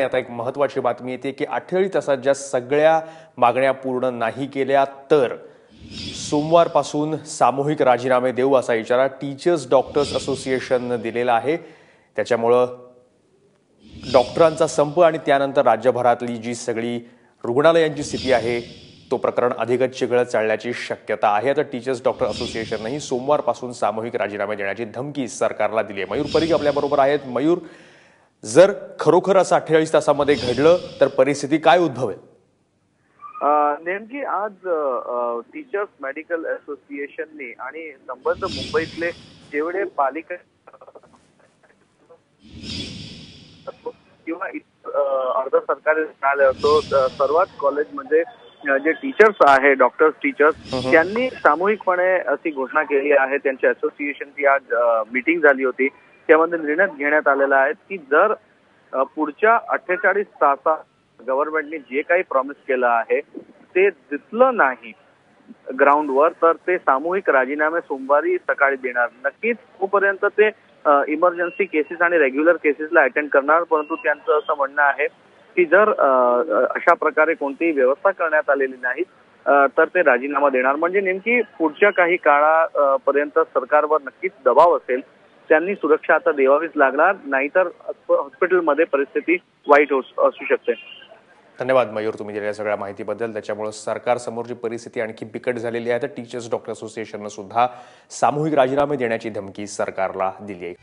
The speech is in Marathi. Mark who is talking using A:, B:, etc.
A: आता एक महत्त्वाची बातमी येते की 48 तासात ज्या सगळ्या मागण्या पूर्ण नाही केल्या तर सोमवारपासून सामूहिक राजीनामे देऊ असा इशारा टीचर्स डॉक्टर्स असोसिएशनने दिलेला आहे। त्याच्यामुळे डॉक्टरांचा संप आणि त्यानंतर राज्यभरातली जी सगळी रुग्णालयांची स्थिती आहे तो प्रकरण अधिकच चिघळत चालण्याची शक्यता आहे। आता टीचर्स डॉक्टर असोसिएशननेही सोमवारपासून सामूहिक राजीनामे देण्याची धमकी सरकारला दिली आहे। मयूर परीख आपल्याबरोबर आहेत। मयूर, जर खरोखर असं 48 तासामध्ये घडलं तर परिस्थिती काय उद्भवेल?
B: नेमकी आज टीचर्स मेडिकल असोसिएशनने आणि संबंध मुंबईतले जेवढे पालिका किंवा अर्ध सरकारी रुग्णालय असो सर्वात कॉलेज म्हणजे जे टीचर्स आहे डॉक्टर्स टीचर्स त्यांनी सामूहिकपणे अशी घोषणा केली आहे। त्यांच्या असोसिएशनची आज मीटिंग झाली होती, त्यामध्ये निर्णय घेण्यात आलेला आहे की जर पुढच्या 48 तासात गव्हर्नमेंटने जे काही प्रॉमिस केलं आहे ते दिसलं नाही ग्राउंडवर तर ते सामूहिक राजीनामे सोमवारी सकाळी देणार। नक्कीच तोपर्यंत ते इमर्जन्सी केसेस आणि रेग्युलर केसेसला अटेंड करणार, परंतु त्यांचं असं म्हणणं आहे की जर अशा प्रकारे कोणतीही व्यवस्था करण्यात आलेली नाही तर ते राजीनामा देणार। म्हणजे नेमकी पुढच्या काही काळापर्यंत सरकारवर नक्कीच दबाव असेल, त्यांनी सुरक्षा आता द्यावीच लागणार, नाहीतर हॉस्पिटलमध्ये परिस्थिती वाईट असू शकते।
A: धन्यवाद मयूर, तुम्ही दिलेल्या सगळ्या माहितीबद्दल। त्याच्यामुळे सरकार समोरची परिस्थिती आणखी बिकट झालेली आहे। तर टीचर्स डॉक्टर असोसिएशनने सुद्धा सामूहिक राजीनामे देण्याची धमकी सरकारला दिली आहे।